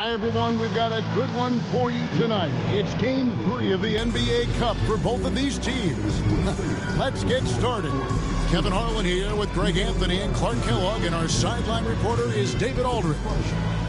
Hi, everyone. We've got a good one for you tonight. It's Game 3 of the NBA Cup for both of these teams. Let's get started. Kevin Harlan here with Greg Anthony and Clark Kellogg, and our sideline reporter is David Aldridge.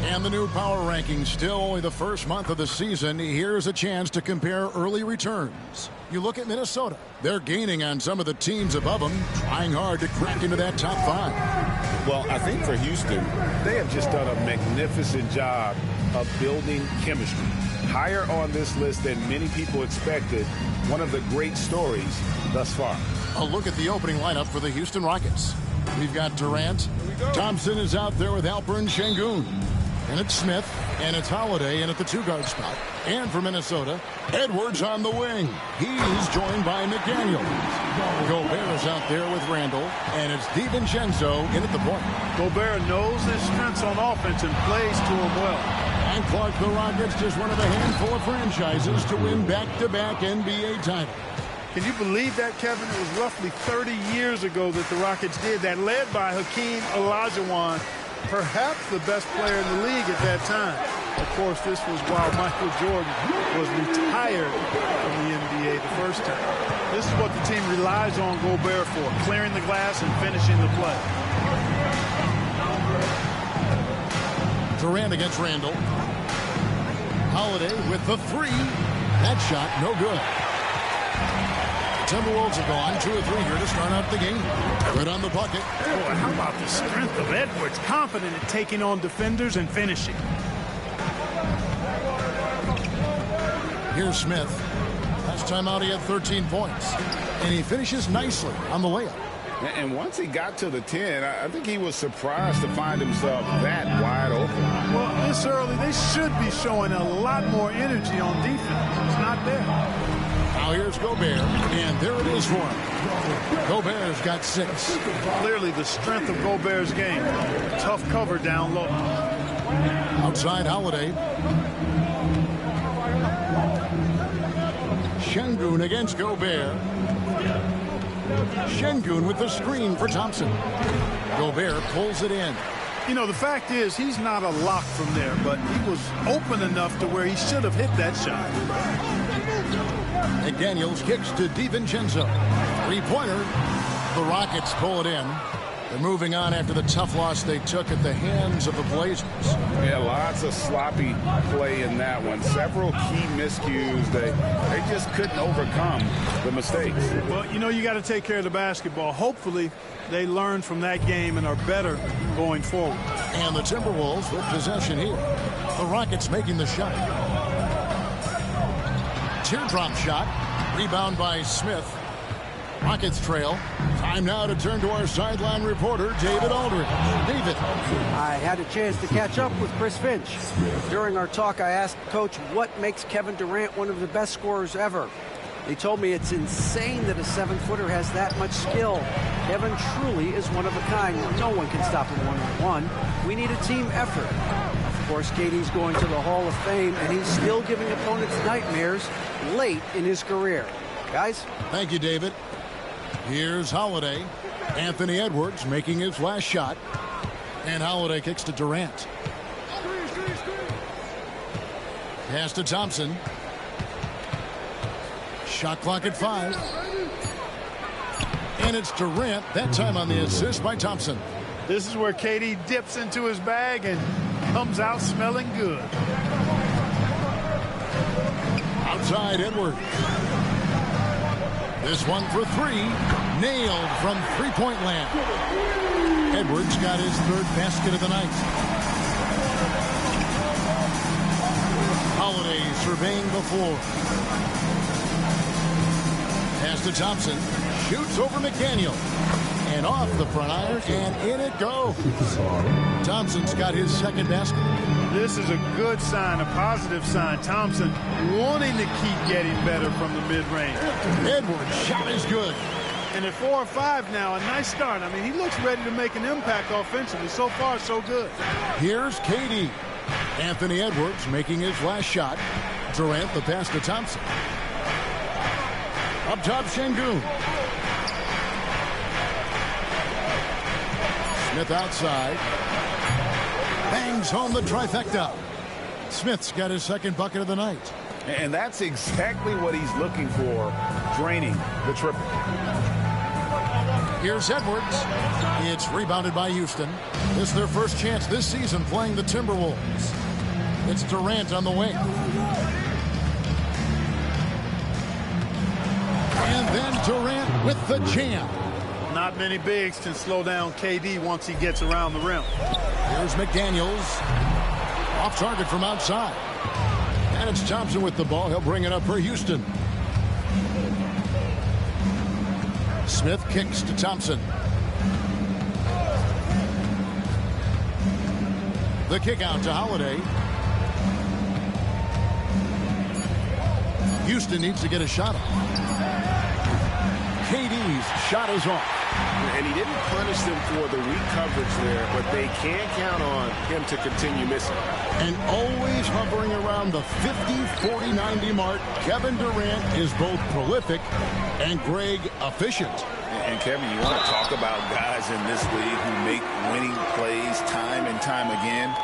And the new power rankings, still only the first month of the season. Here's a chance to compare early returns. You look at Minnesota. They're gaining on some of the teams above them, trying hard to crack into that top 5. Well, I think for Houston, they have just done a magnificent job of building chemistry. Higher on this list than many people expected. One of the great stories thus far. A look at the opening lineup for the Houston Rockets. We've got Durant. Thompson is out there with Alperen Sengun. And it's Smith, and it's Holiday in at the 2-guard spot. And for Minnesota, Edwards on the wing. He's joined by McDaniel. Gobert is out there with Randall, and it's DiVincenzo in at the point. Gobert knows his strengths on offense and plays to him well. And Clark, the Rockets, just one of a handful of franchises to win back-to-back NBA titles. Can you believe that, Kevin? It was roughly 30 years ago that the Rockets did that, led by Hakeem Olajuwon, perhaps the best player in the league at that time. Of course, this was while Michael Jordan was retired from the NBA the first time. This is what the team relies on Gobert for, clearing the glass and finishing the play. Durant against Randall. Holiday with the 3. That shot, no good. Timberwolves have gone 2 or 3 here to start out the game. Good on the bucket. Boy, how about the strength of Edwards? Confident in taking on defenders and finishing. Here's Smith. Last time out he had 13 points. And he finishes nicely on the layup. And once he got to the 10, I think he was surprised to find himself that wide open. Well, this early, they should be showing a lot more energy on defense. It's not there. Now here's Gobert, and there it is for him. Gobert's got 6. Clearly the strength of Gobert's game. Tough cover down low. Outside Holiday. Sengun against Gobert. Sengun with the screen for Thompson. Gobert pulls it in. You know, the fact is he's not a lock from there, but he was open enough to where he should have hit that shot. McDaniels kicks to DiVincenzo. 3-pointer. The Rockets pull it in. They're moving on after the tough loss they took at the hands of the Blazers. Yeah, lots of sloppy play in that one. Several key miscues. They just couldn't overcome the mistakes. Well, you know, you got to take care of the basketball. Hopefully, they learn from that game and are better going forward. And the Timberwolves with possession here. The Rockets making the shot. Teardrop shot. Rebound by Smith. Rockets trail. Time now to turn to our sideline reporter, David Aldridge. David. I had a chance to catch up with Chris Finch. During our talk, I asked Coach what makes Kevin Durant one of the best scorers ever. He told me it's insane that a 7-footer has that much skill. Kevin truly is one of a kind. No one can stop him one-on-one. We need a team effort. Of course, KD's going to the Hall of Fame, and he's still giving opponents nightmares late in his career. Guys? Thank you, David. Here's Holiday. Anthony Edwards making his last shot. And Holiday kicks to Durant. Pass to Thompson. Shot clock at 5. And it's Durant, that time on the assist by Thompson. This is where KD dips into his bag and comes out smelling good. Outside Edwards. This one for 3. Nailed from three-point land. Edwards got his 3rd basket of the night. Holiday surveying the floor. Pass to Thompson. Shoots over McDaniel. And off the front iron, and in it goes. Thompson's got his 2nd basket. This is a good sign, a positive sign. Thompson wanting to keep getting better from the mid-range. Edwards' shot is good. And at 4 or 5 now, a nice start. I mean, he looks ready to make an impact offensively. So far, so good. Here's KD. Anthony Edwards making his last shot. Durant the pass to Thompson. Up top, Sengun. Smith outside. Bangs home the trifecta. Smith's got his second bucket of the night. And that's exactly what he's looking for, draining the triple. Here's Edwards. It's rebounded by Houston. This is their first chance this season playing the Timberwolves. It's Durant on the wing. And then Durant with the jam. Not many bigs can slow down KD once he gets around the rim. Here's McDaniels. Off target from outside. And it's Thompson with the ball. He'll bring it up for Houston. Smith kicks to Thompson. The kick out to Holiday. Houston needs to get a shot off. KD's shot is off. And he didn't punish them for the weak coverage there, but they can't count on him to continue missing. And always hovering around the 50, 40, 90 mark, Kevin Durant is both prolific and Greg efficient. And Kevin, you want to talk about guys in this league who make winning plays time and time again?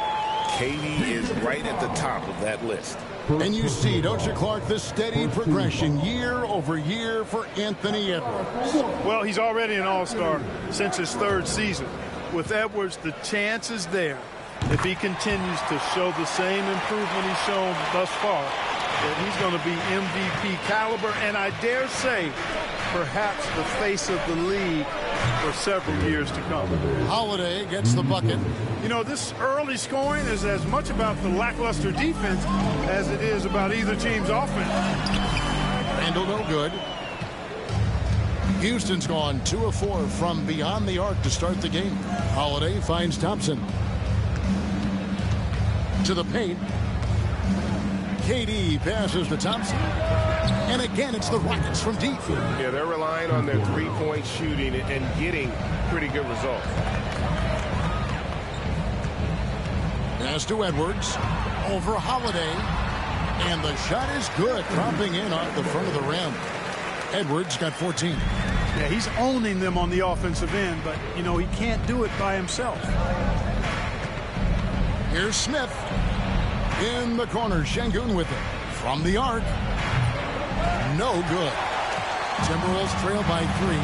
KD is right at the top of that list. And you see, don't you, Clark, the steady progression year over year for Anthony Edwards. Well, he's already an all-star since his third season. With Edwards, the chance is there, if he continues to show the same improvement he's shown thus far, that he's going to be MVP caliber, and I dare say, perhaps the face of the league for several years to come. Holiday gets the bucket. You know, this early scoring is as much about the lackluster defense as it is about either team's offense. Randall no good. Houston's gone 2 of 4 from beyond the arc to start the game. Holiday finds Thompson. To the paint. KD passes to Thompson. And again, it's the Rockets from deep. Yeah, they're relying on their three-point shooting and getting pretty good results. Pass to Edwards. Over Holiday. And the shot is good. Dropping in off the front of the rim. Edwards got 14. Yeah, he's owning them on the offensive end, but, you know, he can't do it by himself. Here's Smith. In the corner, Şengün with it. From the arc. No good. Timberwolves trail by 3.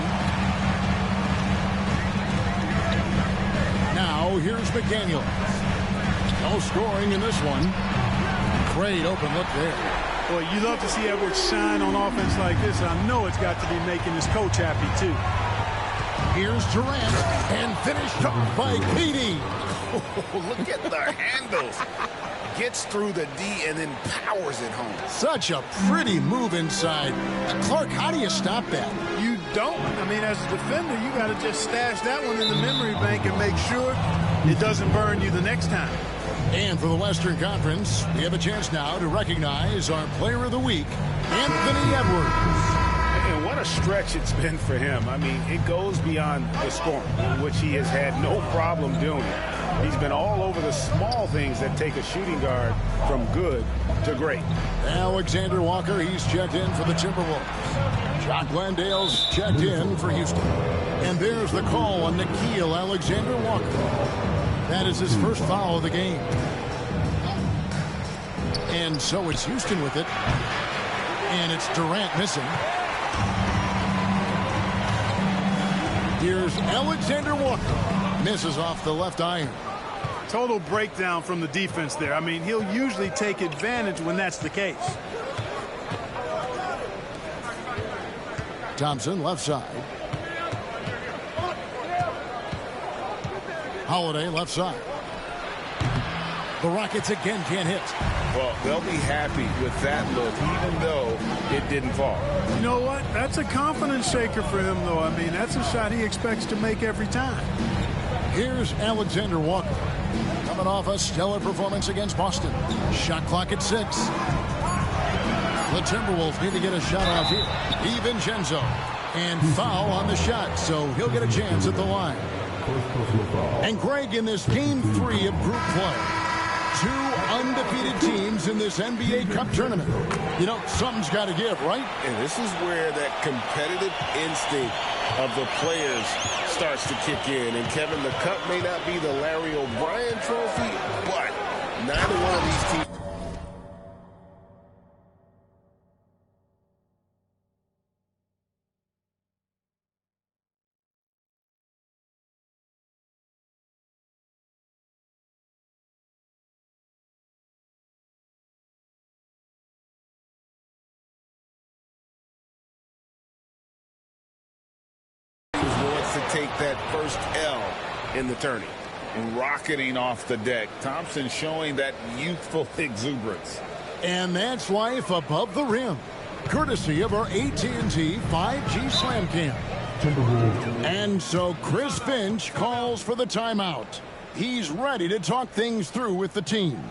Now, here's McDaniels. No scoring in this one. Great open look there. Boy, you love to see Edwards shine on offense like this. I know it's got to be making his coach happy, too. Here's Durant. And finished up by KD. Oh, look at the handles. Gets through the D and then powers it home. Such a pretty move inside. Clark, how do you stop that? You don't. I mean, as a defender, you got to just stash that one in the memory bank and make sure it doesn't burn you the next time. And for the Western Conference, we have a chance now to recognize our Player of the Week, Anthony Edwards. And what a stretch it's been for him. I mean, it goes beyond the scoring, which he has had no problem doing. He's been all over the small things that take a shooting guard from good to great. Alexander Walker, he's checked in for the Timberwolves. Jock Landale's checked in for Houston. And there's the call on Nickeil Alexander-Walker. That is his first foul of the game. And so it's Houston with it. And it's Durant missing. Here's Alexander Walker. Misses off the left iron. Total breakdown from the defense there. I mean, he'll usually take advantage when that's the case. Thompson left side. Holiday left side. The Rockets again can't hit. Well, they'll be happy with that look, even though it didn't fall. You know what? That's a confidence shaker for him, though. I mean, that's a shot he expects to make every time. Here's Alexander Walker. Coming off a stellar performance against Boston. Shot clock at 6. The Timberwolves need to get a shot off here. DiVincenzo. And foul on the shot, so he'll get a chance at the line. And Greg, in this game 3 of group play, 2 undefeated teams in this NBA Cup tournament. You know, something's got to give, right? And this is where that competitive instinct of the players starts to kick in. And Kevin, the cup may not be the Larry O'Brien trophy, but neither one of these teams. take that first L in the tourney. Rocketing off the deck. Thompson showing that youthful exuberance. And that's life above the rim, courtesy of our AT&T 5G Slam Cam. And so Chris Finch calls for the timeout. He's ready to talk things through with the team.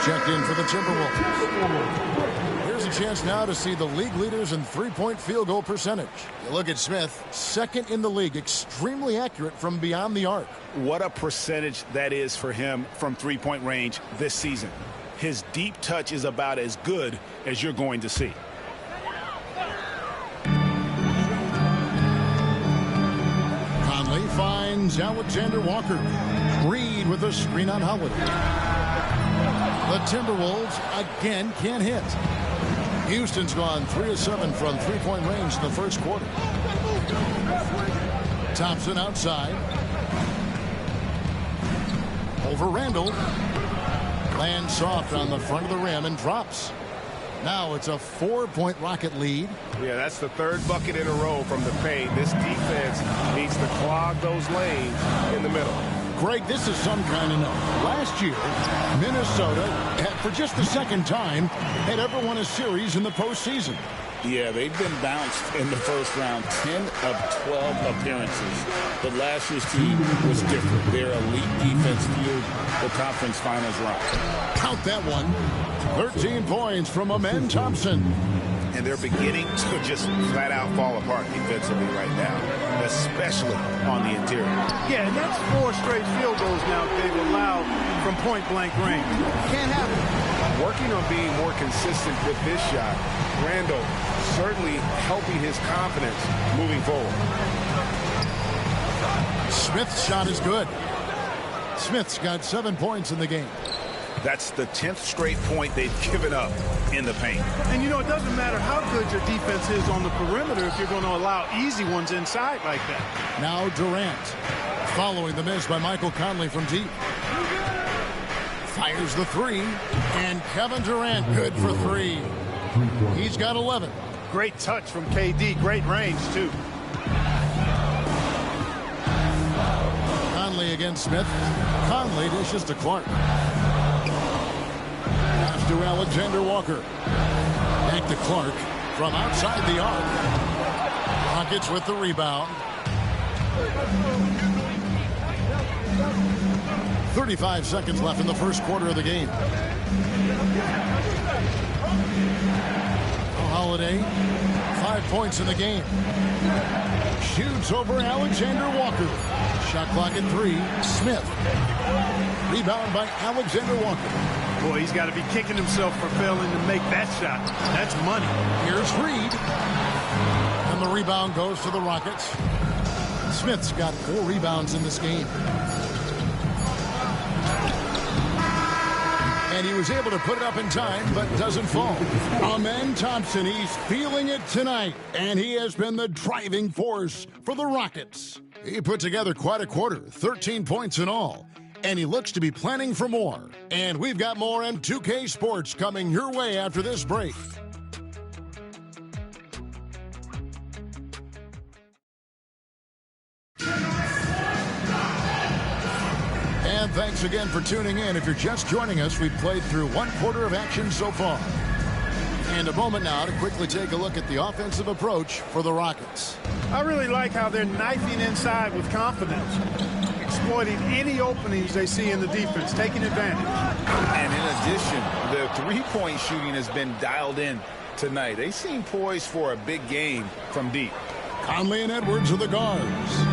Checked in for the Timberwolves. Here's a chance now to see the league leaders in three-point field goal percentage. You look at Smith, second in the league, extremely accurate from beyond the arc. What a percentage that is for him from three-point range this season. His deep touch is about as good as you're going to see. Conley finds Alexander Walker. Reed with a screen on Holiday. The Timberwolves again can't hit. Houston's gone 3 of 7 from three-point range in the first quarter. Thompson outside. Over Randall. Lands soft on the front of the rim and drops. Now it's a 4-point Rocket lead. Yeah, that's the third bucket in a row from the paint. This defense needs to clog those lanes in the middle. Greg, this is some kind of note. Last year, Minnesota, for just the second time, had ever won a series in the postseason. Yeah, they've been bounced in the first round, 10 of 12 appearances. But last year's team was different. Their elite defense fueled the conference finals run. Count that one. 13 points from Amen Thompson. And they're beginning to just flat out fall apart defensively right now, especially on the interior. Yeah, and that's 4 straight field goals now they've allowed from point-blank range. Can't have it. Working on being more consistent with this shot, Randall certainly helping his confidence moving forward. Smith's shot is good. Smith's got 7 points in the game. That's the 10th straight point they've given up in the paint. And, you know, it doesn't matter how good your defense is on the perimeter if you're going to allow easy ones inside like that. Now Durant, following the miss by Michael Conley from deep. Fires the 3, and Kevin Durant good for 3. He's got 11. Great touch from KD, great range, too. Conley against Smith. Conley dishes to Clark. Pass to Alexander Walker. Back to Clark from outside the arc. Rockets with the rebound. 35 seconds left in the first quarter of the game. Holiday, 5 points in the game. Shoots over Alexander Walker. Shot clock at 3. Smith. Rebound by Alexander Walker. Boy, he's got to be kicking himself for failing to make that shot. That's money. Here's Reed. And the rebound goes to the Rockets. Smith's got 4 rebounds in this game. And he was able to put it up in time, but doesn't fall. Amen Thompson, he's feeling it tonight, and he has been the driving force for the Rockets. He put together quite a quarter, 13 points in all, and he looks to be planning for more. And we've got more M2K Sports coming your way after this break. Thanks again for tuning in. If you're just joining us, we've played through 1/4 of action so far. And a moment now to quickly take a look at the offensive approach for the Rockets. I really like how they're knifing inside with confidence, exploiting any openings they see in the defense, taking advantage. And in addition, the three-point shooting has been dialed in tonight. They seem poised for a big game from deep. Conley and Edwards are the guards.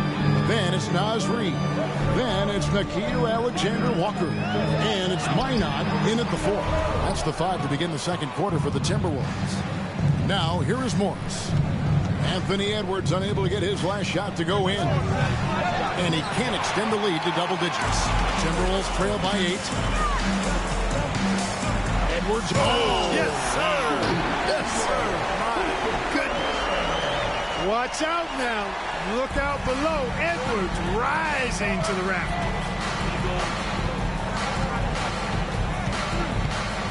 Then it's Naz Reid. Then it's Nickeil Alexander-Walker. And it's Minot in at the 4. That's the 5 to begin the second quarter for the Timberwolves. Now, here is Morris. Anthony Edwards unable to get his last shot to go in. And he can't extend the lead to double digits. Timberwolves trail by 8. Edwards. Oh! Yes, sir! Yes, sir! My goodness. Watch out now. Look out below. Edwards rising to the rafters.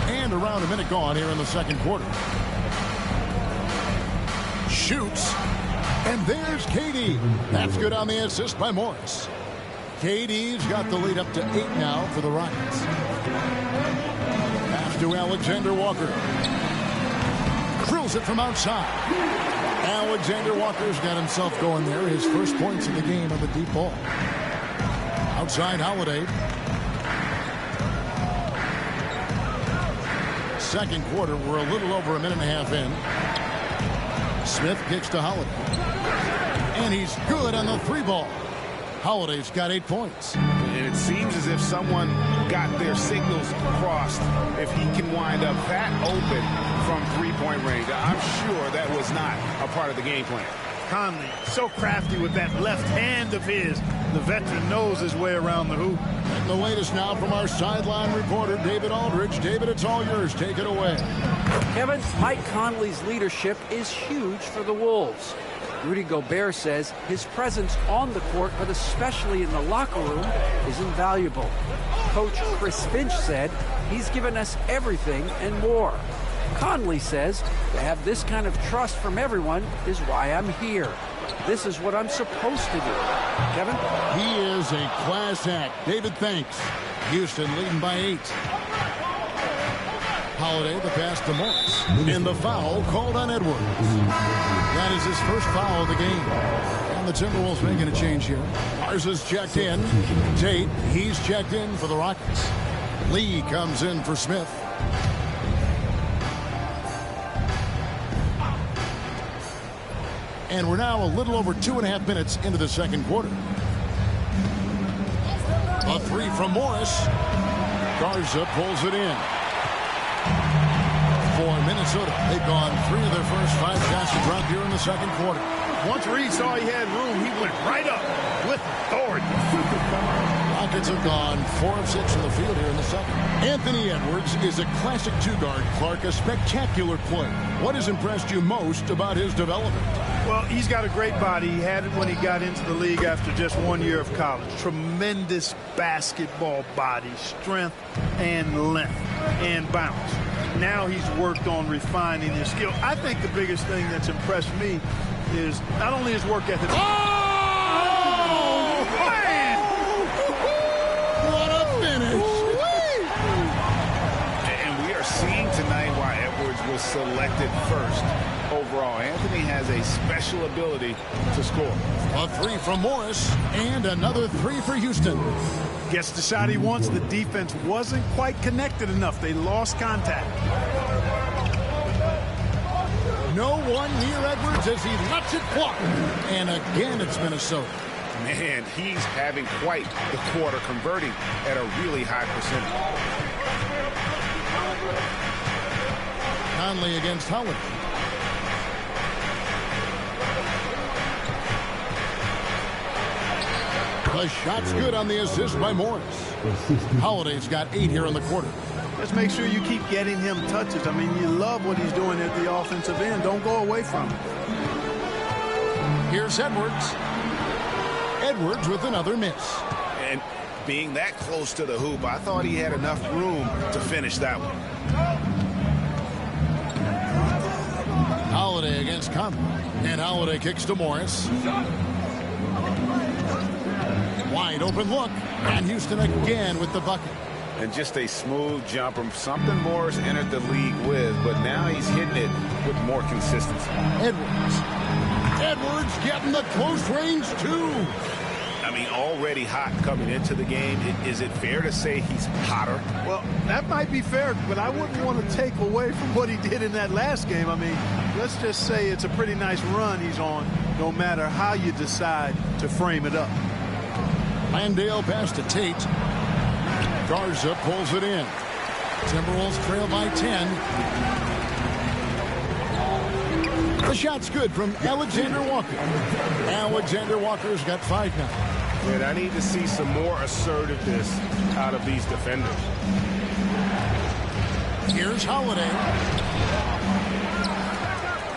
And around a minute gone here in the second quarter. Shoots. And there's KD. That's good on the assist by Morris. KD's got the lead up to 8 now for the Rockets. Pass to Alexander-Walker. Drills it from outside. Alexander-Walker's got himself going there. His first points of the game on the deep ball. Outside Holiday. Second quarter, we're a little over a minute and a half in. Smith kicks to Holiday. And he's good on the 3 ball. Holiday's got 8 points. And it seems as if someone got their signals crossed. If he can wind up that open from 3-point range, I'm sure that was not a part of the game plan. Conley, so crafty with that left hand of his. The veteran knows his way around the hoop. And the latest now from our sideline reporter, David Aldridge. David, it's all yours. Take it away. Kevin, Mike Conley's leadership is huge for the Wolves. Rudy Gobert says his presence on the court, but especially in the locker room, is invaluable. Coach Chris Finch said he's given us everything and more. Conley says to have this kind of trust from everyone is why I'm here. This is what I'm supposed to do. Kevin? He is a class act. David, thanks. Houston leading by 8. Holiday, the pass to Morris. And the foul called on Edwards. That is his first foul of the game. And the Timberwolves making a change here. Garza's checked in. Tate, he's checked in for the Rockets. Lee comes in for Smith. And we're now a little over 2.5 minutes into the second quarter. A 3 from Morris. Garza pulls it in. For Minnesota, they've gone 3 of their first 5 shots to drop here in the second quarter. Once Reed saw he had room, he went right up with authority. Rockets have gone 4 of 6 from the field here in the second. Anthony Edwards is a classic 2-guard, Clark, a spectacular player. What has impressed you most about his development? Well, he's got a great body. He had it when he got into the league after just 1 year of college. Tremendous basketball body, strength and length and bounce. Now he's worked on refining his skill. I think the biggest thing that's impressed me is not only his work ethic. Oh, man! What a finish! And we are seeing tonight why Edwards was selected first overall. Anthony has a special ability to score. A 3 from Morris and another 3 for Houston. Gets the shot he wants. The defense wasn't quite connected enough. They lost contact. No one near Edwards as he lets it fly. And again, it's Minnesota. Man, he's having quite the quarter, converting at a really high percentage. Conley against Howard. The shot's good on the assist by Morris. Holiday's got 8 here in the quarter. Just make sure you keep getting him touches. I mean, you love what he's doing at the offensive end. Don't go away from him. Here's Edwards. Edwards with another miss. And being that close to the hoop, I thought he had enough room to finish that one. Holiday against Conley. And Holiday kicks to Morris. Wide open look. And Houston again with the bucket. And just a smooth jumper, something Morris entered the league with, but now he's hitting it with more consistency. Edwards getting the close range too. I mean, already hot coming into the game. Is it fair to say he's hotter? Well, that might be fair, but I wouldn't want to take away from what he did in that last game. I mean, let's just say it's a pretty nice run he's on, no matter how you decide to frame it up. Landale pass to Tate. Garza pulls it in. Timberwolves trail by 10. The shot's good from Alexander Walker. Alexander Walker's got 5 now. And I need to see some more assertiveness out of these defenders. Here's Holiday.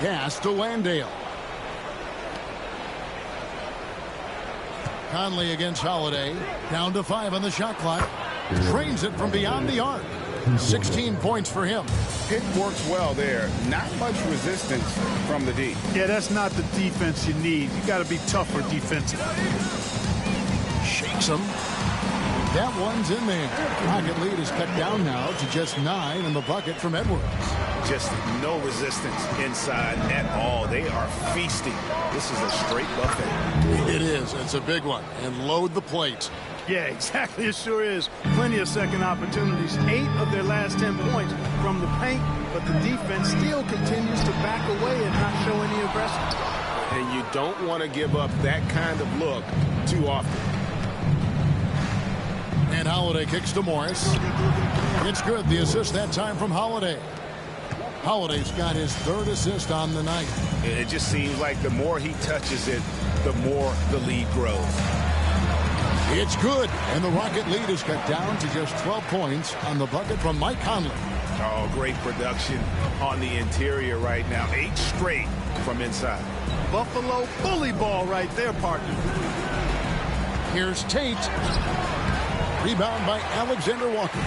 Pass to Landale. Conley against Holiday. Down to 5 on the shot clock. Drains it from beyond the arc. 16 points for him. Pick works well there. Not much resistance from the D. Yeah, that's not the defense you need. You got to be tougher defensively. Shakes him. That one's in there. Rocket lead is cut down now to just 9 in the bucket from Edwards. Just no resistance inside at all. They are feasting. This is a straight buffet. It is. It's a big one. And load the plate. Yeah, exactly. It sure is. Plenty of second opportunities. 8 of their last 10 points from the paint, but the defense still continues to back away and not show any aggression. And you don't want to give up that kind of look too often. And Holiday kicks to Morris. It's good. The assist that time from Holiday. Holiday's got his 3rd assist on the night. It just seems like the more he touches it, the more the lead grows. It's good, and the Rocket lead is cut down to just 12 points on the bucket from Mike Conley. Oh, great production on the interior right now. 8 straight from inside. Buffalo bully ball right there, partner. Here's Tate. Rebound by Alexander Walker.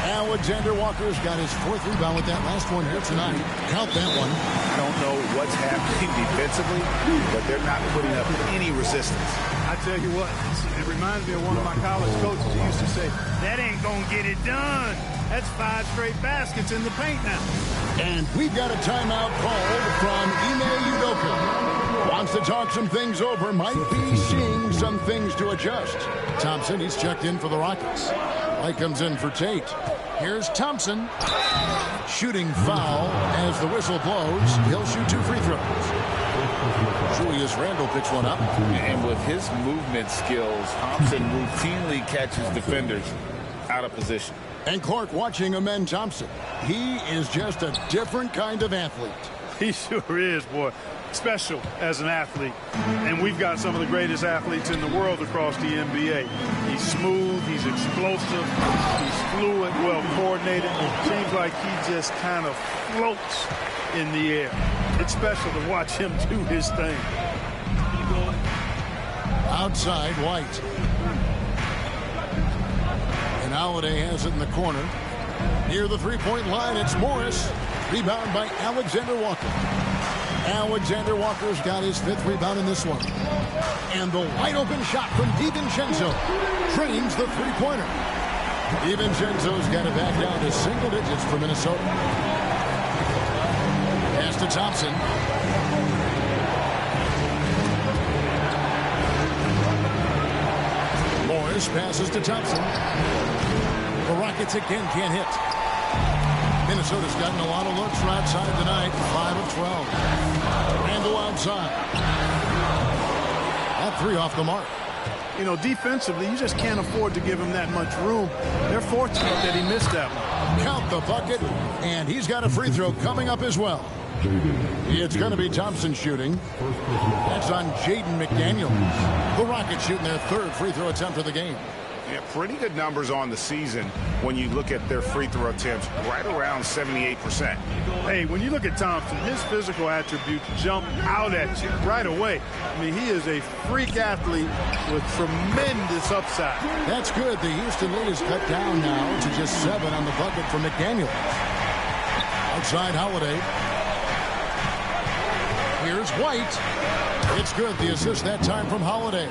Alexander Walker's got his 4th rebound with that last one here tonight. Count that one. Don't know what's happening defensively, but they're not putting up any resistance. I tell you what, it reminds me of one of my college coaches who used to say, that ain't gonna get it done. That's 5 straight baskets in the paint now. And we've got a timeout called from Ime Udoka. Wants to talk some things over, might be seeing some things to adjust. Thompson, he's checked in for the Rockets. Light comes in for Tate. Here's Thompson. Shooting foul as the whistle blows. He'll shoot 2 free throws. Julius Randle picks one up. And with his movement skills, Thompson routinely catches defenders out of position. And Clark watching Amen Thompson. He is just a different kind of athlete. He sure is, boy. Special as an athlete. And we've got some of the greatest athletes in the world across the NBA. He's smooth, he's explosive, he's fluid, well coordinated. Seems like he just kind of floats in the air. It's special to watch him do his thing. Outside, White. And Holiday has it in the corner. Near the three-point line, it's Morris. Rebound by Alexander Walker. Alexander Walker's got his 5th rebound in this one. And the wide-open shot from DiVincenzo drains the three-pointer. DiVincenzo's got it back down to single digits for Minnesota. Pass to Thompson. Morris passes to Thompson. The Rockets again can't hit. Minnesota's gotten a lot of looks from outside tonight. 5 of 12. Randle outside. That 3 off the mark. You know, defensively, you just can't afford to give him that much room. They're fortunate that he missed that one. Count the bucket, and he's got a free throw coming up as well. It's going to be Thompson shooting. That's on Jaden McDaniels. The Rockets shooting their 3rd free throw attempt of the game. Yeah, pretty good numbers on the season when you look at their free throw attempts, right around 78%. Hey, when you look at Thompson, his physical attributes jump out at you right away. I mean, he is a freak athlete with tremendous upside. That's good. The Houston lead is cut down now to just 7 on the bucket for McDaniels. Outside Holiday. Here's White. It's good. The assist that time from Holiday.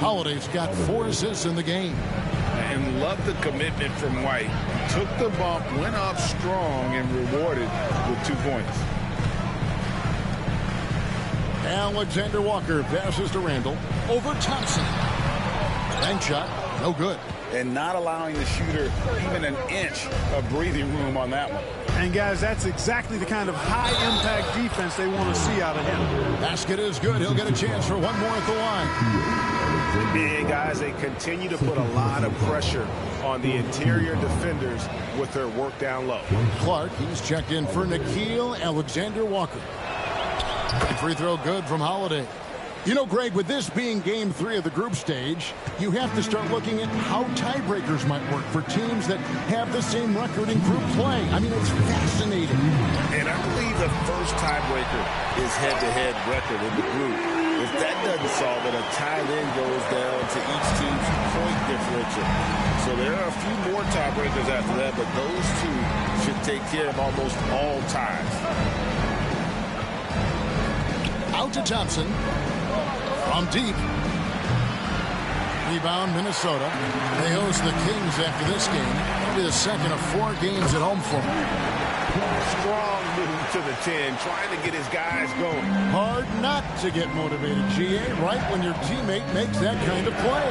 Holiday's got 4 assists in the game. And love the commitment from White. Took the bump, went up strong, and rewarded with 2 points. Alexander Walker passes to Randall. Over Thompson. Bank shot, no good. And not allowing the shooter even an inch of breathing room on that one. And, guys, that's exactly the kind of high-impact defense they want to see out of him. Basket is good. He'll get a chance for one more at the line. NBA guys, they continue to put a lot of pressure on the interior defenders with their work down low. Clark, he's checked in for Nickeil Alexander-Walker. And free throw good from Holiday. You know, Greg, with this being game 3 of the group stage, you have to start looking at how tiebreakers might work for teams that have the same record in group play. I mean, it's fascinating. And I believe the first tiebreaker is head-to-head record in the group. If that doesn't solve it, a tie then goes down to each team's point differential. So there are a few more tiebreakers after that, but those 2 should take care of almost all ties. Out to Thompson. From deep. Rebound, Minnesota. They host the Kings after this game. It'll be the second of 4 games at home for them. Strong move to the 10, trying to get his guys going. Hard not to get motivated, GA, right when your teammate makes that kind of play.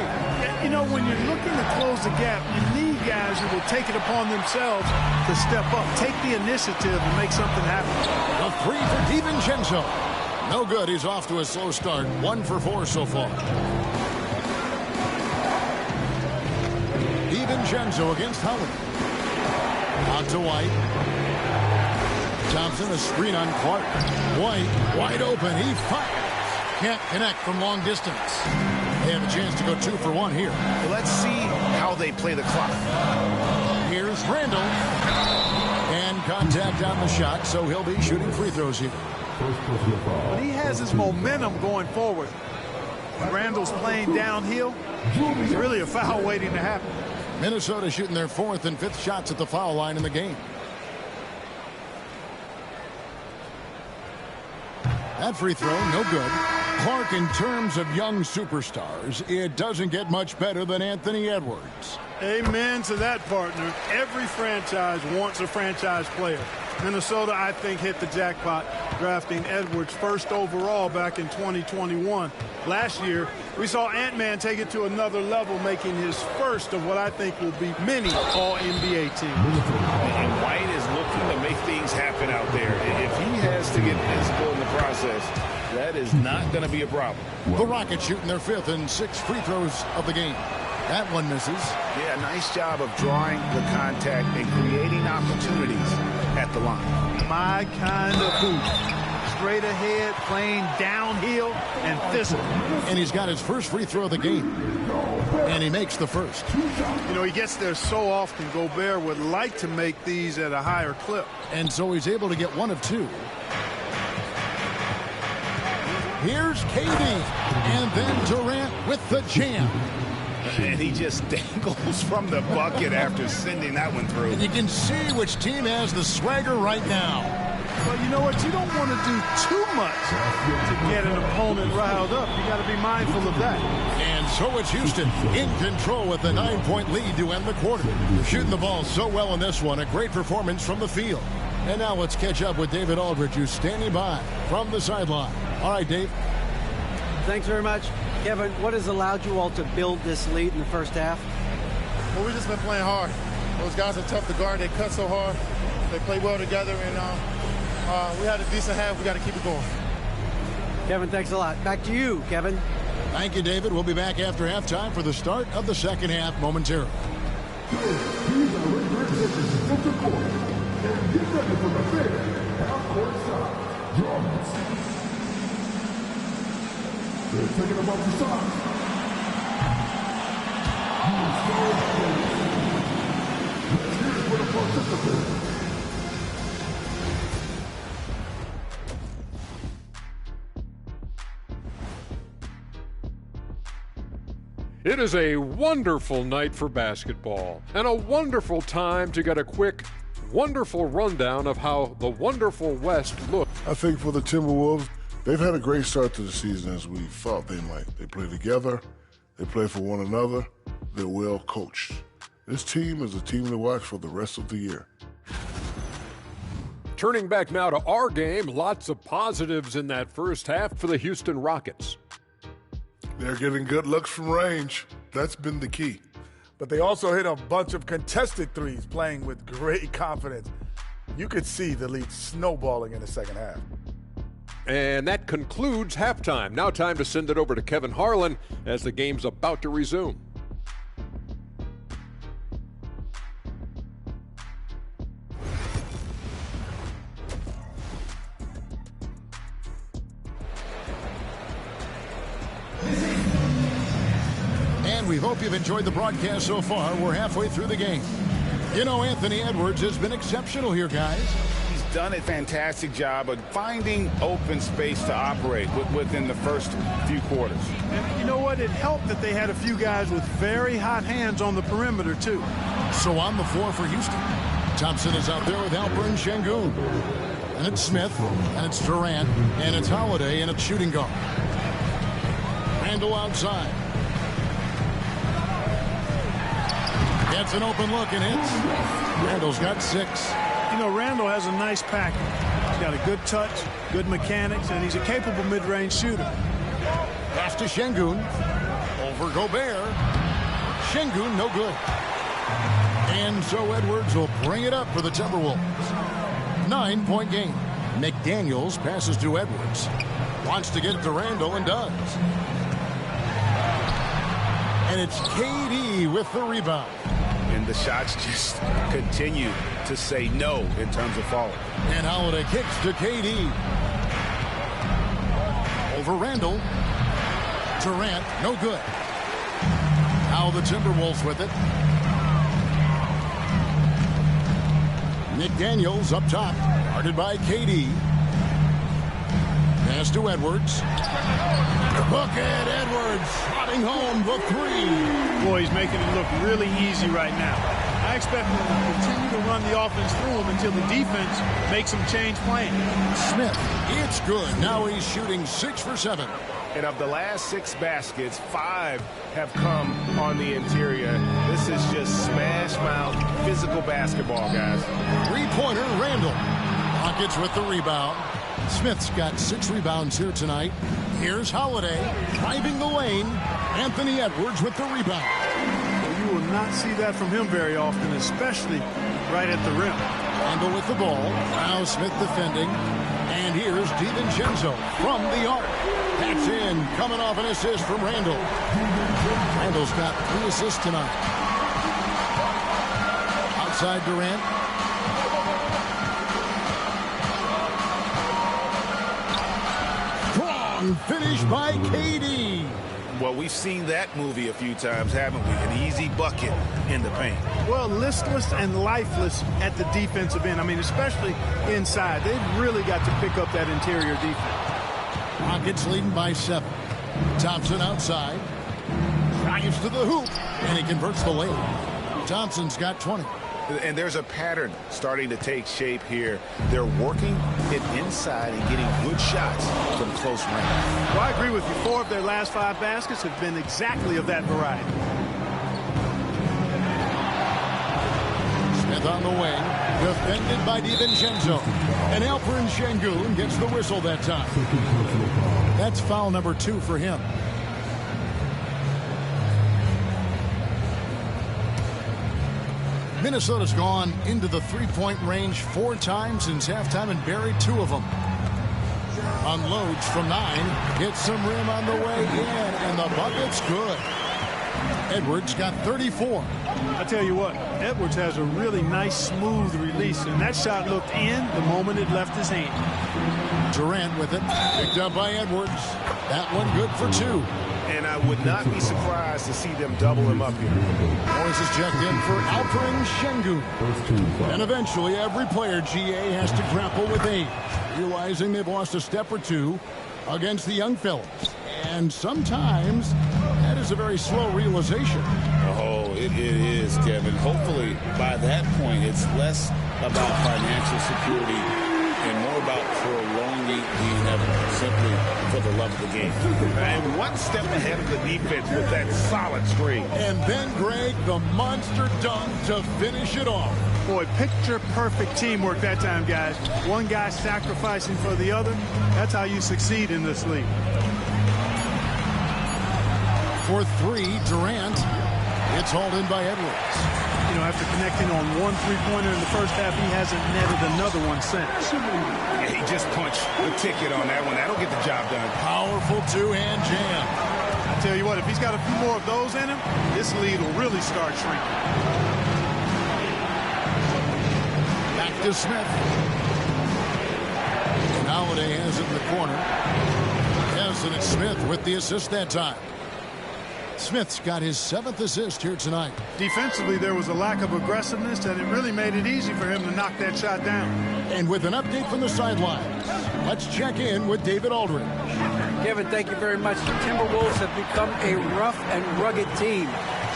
You know, when you're looking to close the gap, you need guys who will take it upon themselves to step up, take the initiative, and make something happen. A 3 for DiVincenzo. No good. He's off to a slow start. 1 for 4 so far. DiVincenzo against Howard. Out to White. Thompson, a screen on Clark. White, wide open. He fires. Can't connect from long distance. They have a chance to go 2 for 1 here. Well, let's see how they play the clock. Here's Randall. And contact on the shot, so he'll be shooting free throws here. But he has his momentum going forward. When Randall's playing downhill, it's really a foul waiting to happen. Minnesota shooting their 4th and 5th shots at the foul line in the game. That free throw, no good. Clark, in terms of young superstars, it doesn't get much better than Anthony Edwards. Amen to that, partner. Every franchise wants a franchise player. Minnesota, I think, hit the jackpot drafting Edwards 1st overall back in 2021. Last year, we saw Ant-Man take it to another level, making his first of what I think will be many All-NBA teams. And White is looking to make things happen out there. If he has to get physical in the process, that is not going to be a problem. The Rockets shooting their 5th and 6th free throws of the game. That one misses. Yeah, nice job of drawing the contact and creating opportunities at the line. My kind of hoop. Straight ahead, playing downhill, and physical. And he's got his first free throw of the game. And he makes the first. You know, he gets there so often. Gobert would like to make these at a higher clip. And so he's able to get 1 of 2. Here's KD. And then Durant with the jam. And he just dangles from the bucket after sending that one through. And you can see which team has the swagger right now. Well, you know what? You don't want to do too much to get an opponent riled up. You got to be mindful of that. And so it's Houston in control with a 9-point lead to end the quarter. Shooting the ball so well in this one. A great performance from the field. And now let's catch up with David Aldridge, who's standing by from the sideline. All right, Dave. Thanks very much. Kevin, what has allowed you all to build this lead in the first half? Well, we've just been playing hard. Those guys are tough to guard. They cut so hard. They play well together, and we had a decent half. We got to keep it going. Kevin, thanks a lot. Back to you, Kevin. Thank you, David. We'll be back after halftime for the start of the second half momentarily. They're taking them off the side. Here's for the participants. It is a wonderful night for basketball and a wonderful time to get a quick, wonderful rundown of how the wonderful West looks. I think for the Timberwolves, They've had a great start to the season as we thought they might. They play together, they play for one another, they're well coached. This team is a team to watch for the rest of the year. Turning back now to our game, lots of positives in that first half for the Houston Rockets. They're getting good looks from range. That's been the key. But they also hit a bunch of contested threes, playing with great confidence. You could see the lead snowballing in the second half. And that concludes halftime. Now time to send it over to Kevin Harlan as the game's about to resume. And we hope you've enjoyed the broadcast so far. We're halfway through the game. You know, Anthony Edwards has been exceptional here, guys. He's done a fantastic job of finding open space to operate within the first few quarters. And you know what? It helped that they had a few guys with very hot hands on the perimeter, too. So on the floor for Houston, Thompson is out there with Alperen Sengun. And it's Smith, and it's Durant, and it's Holiday, and it's shooting guard. Randle outside. Gets an open look and hits. Randle's got 6. You know, Randle has a nice package. He's got a good touch, good mechanics, and he's a capable mid-range shooter. Pass to Sengun. Over Gobert. Sengun, no good. And so Edwards will bring it up for the Timberwolves. 9-point game. McDaniels passes to Edwards. Wants to get it to Randle and does. And it's KD with the rebound. And the shots just continue to say no in terms of falling. And Holiday kicks to KD. Over Randle. Durant, no good. Now the Timberwolves with it. McDaniels up top, guarded by KD. Pass to Edwards. Bucket, Edwards, sliding home the 3. Boy, he's making it look really easy right now. I expect him to continue to run the offense through him until the defense makes him change plan. Smith, it's good. Now he's shooting 6 for 7. And of the last 6 baskets, 5 have come on the interior. This is just smash mouth physical basketball, guys. 3-pointer, Randle. Rockets with the rebound. Smith's got 6 rebounds here tonight. Here's Holiday driving the lane. Anthony Edwards with the rebound. You will not see that from him very often, especially right at the rim. Randle with the ball. Now Smith defending. And here's DiVincenzo from the arc. That's in, coming off an assist from Randle. Randle's got 3 assists tonight. Outside Durant. Strong finish by KD. Well, we've seen that movie a few times, haven't we? An easy bucket in the paint. Well, listless and lifeless at the defensive end. I mean, especially inside. They've really got to pick up that interior defense. Rockets leading by 7. Thompson outside. Drives to the hoop. And he converts the layup. Thompson's got 20. And there's a pattern starting to take shape here. They're working it inside and getting good shots from close range. Well, I agree with you. 4 of their last 5 baskets have been exactly of that variety. Smith on the wing. Defended by DiVincenzo. And Alperen Sengun gets the whistle that time. That's foul number 2 for him. Minnesota's gone into the 3-point range 4 times since halftime and buried 2 of them. Unloads from 9. Gets some rim on the way in, and the bucket's good. Edwards got 34. I tell you what, Edwards has a really nice, smooth release, and that shot looked in the moment it left his hand. Durant with it. Picked up by Edwards. That one good for 2. And I would not be surprised to see them double him up here. Morris is checked in for Alperen Sengun. And eventually every player, GA, has to grapple with age, realizing they've lost a step or 2 against the young fellas. And sometimes that is a very slow realization. Oh, it is, Kevin. Hopefully by that point it's less about financial security and more about prolonging the inevitable, simply for the love of the game. And one step ahead of the defense with that solid screen. And then, Greg, the monster dunk to finish it off. Boy, picture-perfect teamwork that time, guys. One guy sacrificing for the other. That's how you succeed in this league. For three, Durant. It's hauled in by Edwards. You know, after connecting on one three-pointer in the first half, he hasn't netted another one since. Yeah, he just punched the ticket on that one. That'll get the job done. Powerful two-hand jam. I tell you what, if he's got a few more of those in him, this lead will really start shrinking. Back to Smith. And Holiday has it in the corner. Yes, and it's Smith with the assist that time. Smith's got his 7th assist here tonight. Defensively, there was a lack of aggressiveness, and it really made it easy for him to knock that shot down. And with an update from the sidelines, let's check in with David Aldridge. Kevin, thank you very much. The Timberwolves have become a rough and rugged team.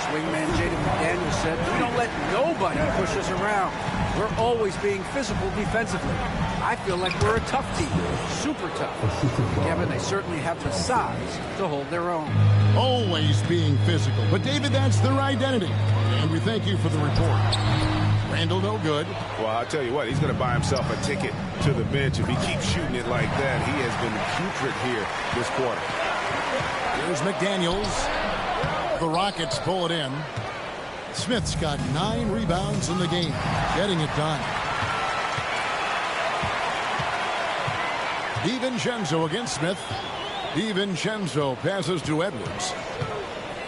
Swingman Jaden McDaniels said, "We don't let nobody push us around. We're always being physical defensively. I feel like we're a tough team, super tough." Kevin, they certainly have the size to hold their own. Always being physical. But, David, that's their identity. And we thank you for the report. Randall, no good. Well, I'll tell you what, he's going to buy himself a ticket to the bench. If he keeps shooting it like that, he has been putrid here this quarter. Here's McDaniels. The Rockets pull it in. Smith's got 9 rebounds in the game, getting it done. DiVincenzo against Smith. DiVincenzo passes to Edwards.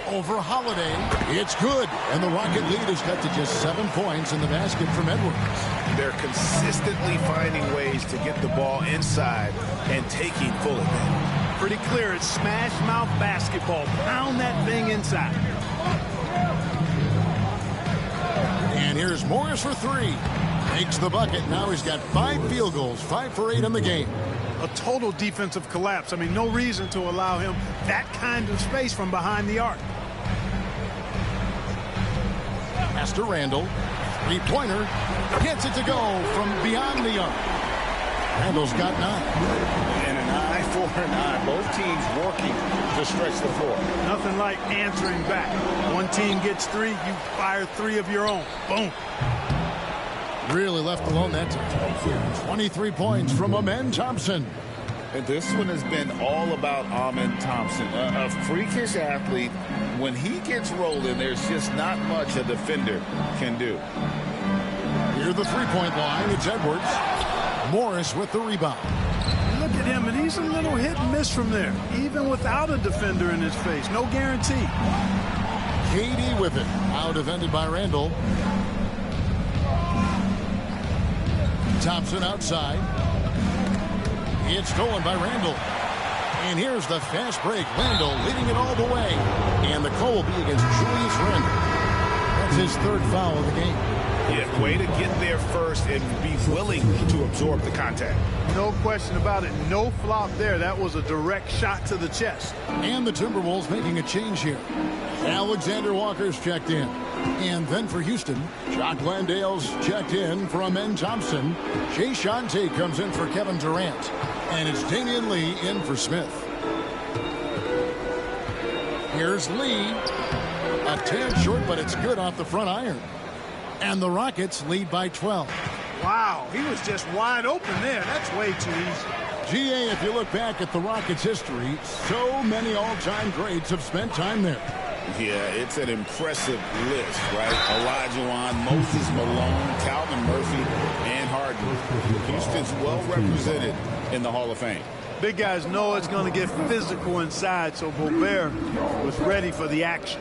Over Holiday. It's good. And the Rocket lead is cut to just 7 points in the basket from Edwards. They're consistently finding ways to get the ball inside and taking full advantage. Pretty clear, it's smash mouth basketball. Pound that thing inside. And here's Morris for 3. Makes the bucket. Now he's got 5 field goals, 5 for 8 in the game. A total defensive collapse. I mean, no reason to allow him that kind of space from behind the arc. Pass to Randall. 3-pointer. Gets it to go from beyond the arc. Randall's got 9. And an eye for an eye. Both teams working to stretch the floor. Nothing like answering back. One team gets 3, you fire 3 of your own. Boom. Really left alone that time. 23 points from Amen Thompson. And this one has been all about Amen Thompson. A freakish athlete. When he gets rolling, there's just not much a defender can do. Near the 3-point line, it's Edwards. Morris with the rebound. Look at him, and he's a little hit and miss from there, even without a defender in his face. No guarantee. KD with it. Now defended by Randall. Thompson outside. It's stolen by Randall. And here's the fast break. Randall leading it all the way. And the call will be against Julius Randall. That's his 3rd foul of the game. Yeah, way to get there first and be willing to absorb the contact. No question about it. No flop there. That was a direct shot to the chest. And the Timberwolves making a change here. Alexander Walker's checked in. And then for Houston, Jock Landale's checked in for Amen Thompson. Jay Shante comes in for Kevin Durant. And it's Damian Lee in for Smith. Here's Lee. A tad short, but it's good off the front iron. And the Rockets lead by 12. Wow, he was just wide open there. That's way too easy. GA, if you look back at the Rockets' history, so many all-time greats have spent time there. Yeah, it's an impressive list, right? Olajuwon, Moses Malone, Calvin Murphy, and Harden. Houston's well represented in the Hall of Fame. Big guys know it's going to get physical inside, so Gobert was ready for the action.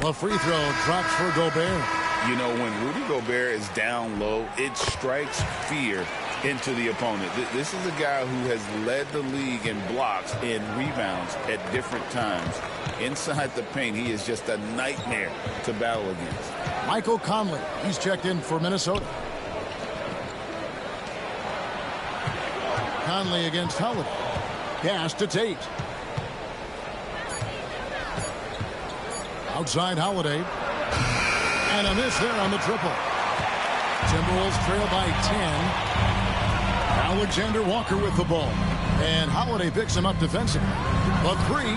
A free throw drops for Gobert. You know, when Rudy Gobert is down low, it strikes fear into the opponent. This is a guy who has led the league in blocks and rebounds at different times. Inside the paint, he is just a nightmare to battle against. Michael Conley, he's checked in for Minnesota. Conley against Holiday. Pass to Tate. Outside Holiday. And a miss there on the triple. Timberwolves trail by 10. Alexander Walker with the ball. And Holiday picks him up defensively. The three.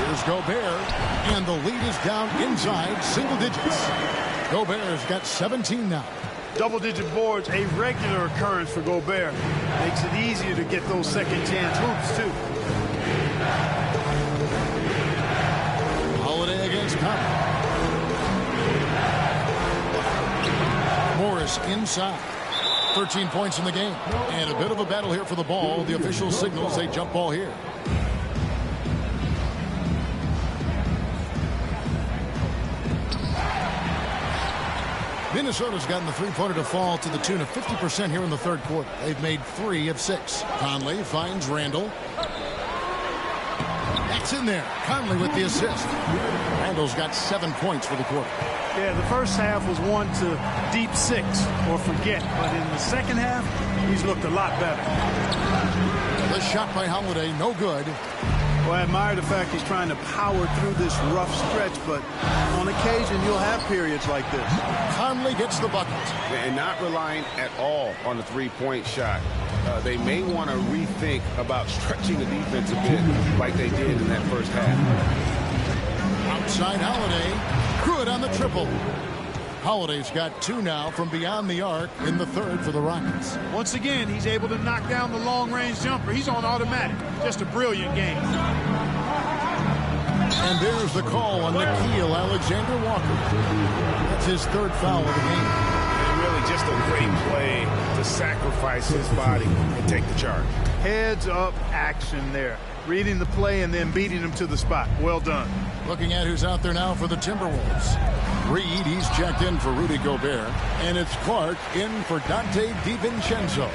Here's Gobert. And the lead is down inside single digits. Gobert's got 17 now. Double-digit boards, a regular occurrence for Gobert. Makes it easier to get those second-chance hoops, too. Holiday against Conley. Morris inside. 13 points in the game. And a bit of a battle here for the ball. The official signals a jump ball here. Minnesota's gotten the three-pointer to fall to the tune of 50% here in the third quarter. They've made 3 of 6. Conley finds Randall. That's in there. Conley with the assist. Randall's got 7 points for the quarter. Yeah, the first half was 1 to deep 6 or forget. But in the second half, he's looked a lot better. The shot by Holiday, no good. Well, I admire the fact he's trying to power through this rough stretch, but on occasion you'll have periods like this. Conley gets the bucket. And not relying at all on the three-point shot. They may want to rethink about stretching the defense a bit like they did in that first half. Outside Holiday. Good on the triple. Holiday's got 2 now from beyond the arc in the third for the Rockets. Once again, he's able to knock down the long-range jumper. He's on automatic. Just a brilliant game. And there's the call on Nickeil Alexander-Walker. That's his 3rd foul of the game. And really just a great play to sacrifice his body and take the charge. Heads-up action there. Reading the play and then beating him to the spot. Well done. Looking at who's out there now for the Timberwolves. Reed, he's checked in for Rudy Gobert. And it's Clark in for Dante DiVincenzo.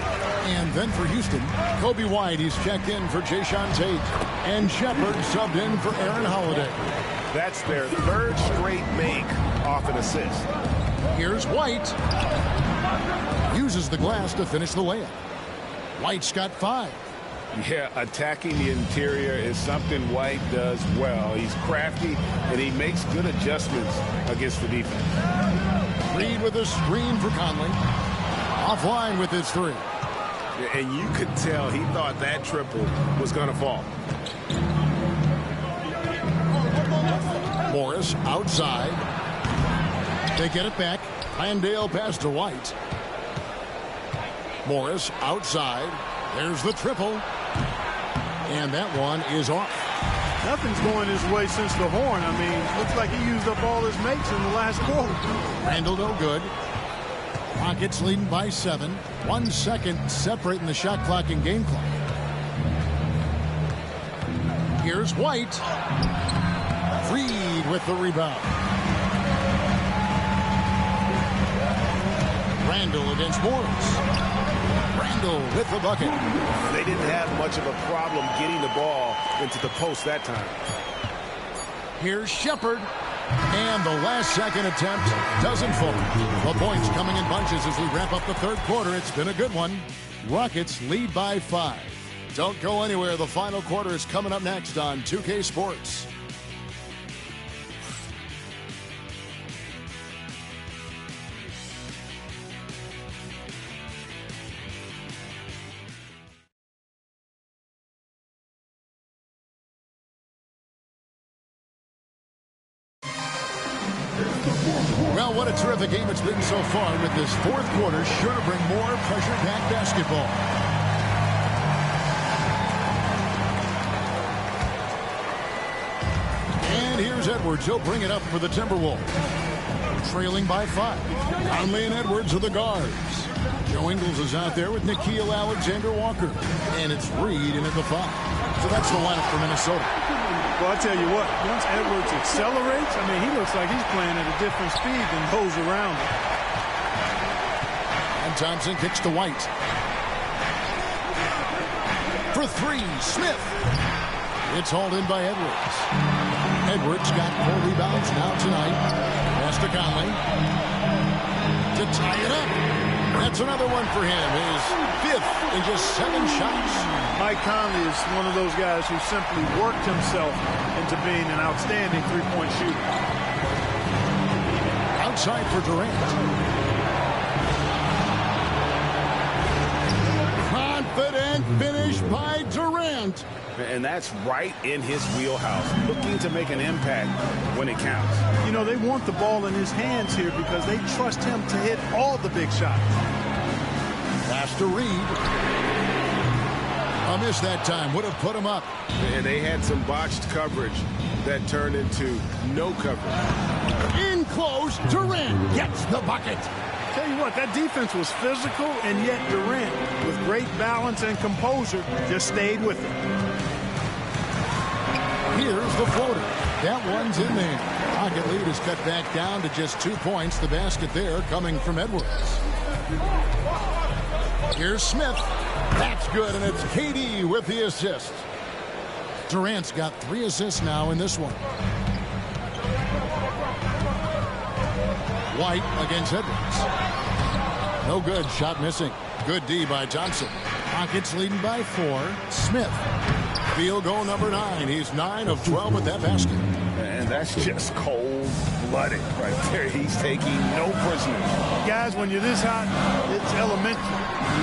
And then for Houston, Kobe White, he's checked in for Jayshawn Tate. And Shepard subbed in for Aaron Holiday. That's their 3rd straight make off an assist. Here's White. Uses the glass to finish the layup. White's got 5. Yeah, attacking the interior is something White does well. He's crafty, and he makes good adjustments against the defense. Reed with a screen for Conley. Offline with his 3. And you could tell he thought that triple was going to fall. Morris outside. They get it back. Landale pass to White. Morris outside. There's the triple. And that one is off. Nothing's going his way since the horn. I mean, looks like he used up all his makes in the last quarter. Randall no good. Rockets leading by 7. 1 second separating the shot clock and game clock. Here's White. Reed with the rebound. Randall against Morris. Randall with the bucket. They didn't have much of a problem getting the ball into the post that time. Here's Shepard. And the last second attempt doesn't fall. The points coming in bunches as we wrap up the third quarter. It's been a good one. Rockets lead by 5. Don't go anywhere. The final quarter is coming up next on 2K Sports. Well, what a terrific game it's been so far, with this fourth quarter sure to bring more pressure-packed basketball. And here's Edwards. He'll bring it up for the Timberwolves. Trailing by 5. Conley and Edwards are the guards. Joe Ingles is out there with Nickeil Alexander-Walker. And it's Reed in at the 5. So that's the lineup for Minnesota. Well, I tell you what, once Edwards accelerates, I mean, he looks like he's playing at a different speed than those around him. And Thompson kicks to White. For 3, Smith. It's hauled in by Edwards. Edwards got 4 rebounds now tonight. Pass to Conley. To tie it up. That's another one for him. His 5th in just 7 shots. Mike Conley is one of those guys who simply worked himself into being an outstanding three-point shooter. Outside for Durant. finish by Durant. And that's right in his wheelhouse, looking to make an impact when it counts. You know, they want the ball in his hands here because they trust him to hit all the big shots. Pass to Reed. A miss that time. Would have put him up. And they had some botched coverage that turned into no coverage. In close, Durant gets the bucket. Tell you what, that defense was physical, and yet Durant, with great balance and composure, just stayed with it. Here's the floater. That one's in there. Rocket lead is cut back down to just 2 points. The basket there coming from Edwards. Here's Smith. That's good, and it's KD with the assist. Durant's got 3 assists now in this one. White against Edwards. No good. Shot missing. Good D by Johnson. Rockets leading by 4. Smith. Field goal number 9. He's 9 of 12 at that basket. And that's just cold-blooded right there. He's taking no prisoners. Guys, when you're this hot, it's elementary.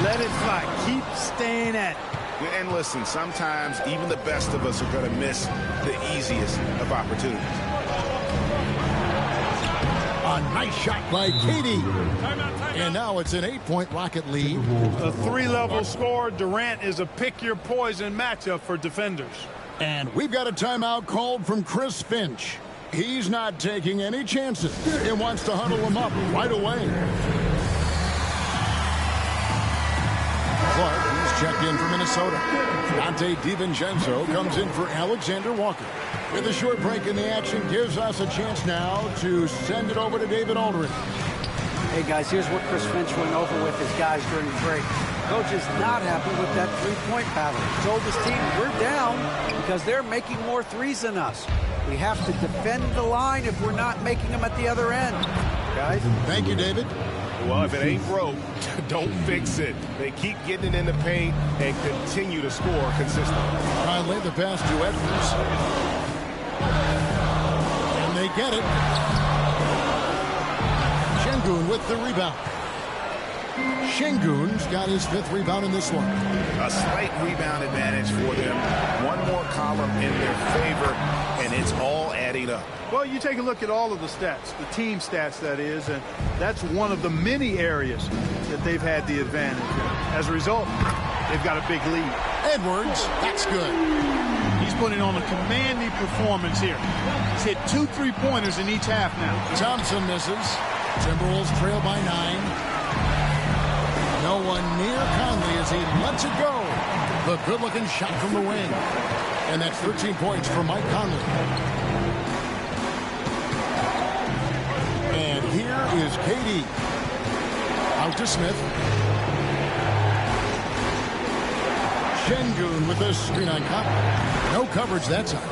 Let it fly. Keep staying at it. And listen, sometimes even the best of us are going to miss the easiest of opportunities. A nice shot by KD. And now it's an 8-point Rocket lead. A 3-level score. Durant is a pick-your-poison matchup for defenders. And we've got a timeout called from Chris Finch. He's not taking any chances. He wants to huddle him up right away. Clark, who's checked in for Minnesota. Dante DiVincenzo comes in for Alexander Walker. With a short break in the action, gives us a chance now to send it over to David Aldridge. Hey, guys, here's what Chris Finch went over with his guys during the break. Coach is not happy with that three-point pattern. He told his team, we're down because they're making more threes than us. We have to defend the line if we're not making them at the other end. Guys? Thank you, David. Well, if it ain't broke, don't fix it. They keep getting it in the paint and continue to score consistently. Conley the pass to Edwards. And they get it. Şengün with the rebound. Şengün's got his 5th rebound in this one. A slight rebound advantage for them. One more column in their favor, and it's all adding up. Well, you take a look at all of the stats, the team stats, that is, and that's one of the many areas that they've had the advantage. As a result, they've got a big lead. Edwards, that's good. He's putting on a commanding performance here. He's hit 2 3-pointers in each half now. Thompson misses. Timberwolves trail by 9. No one near Conley as he lets it go. The good-looking shot from the wing. And that's 13 points for Mike Conley. And here is KD. Out to Smith. Şengün with a screen on Conley. No coverage that time.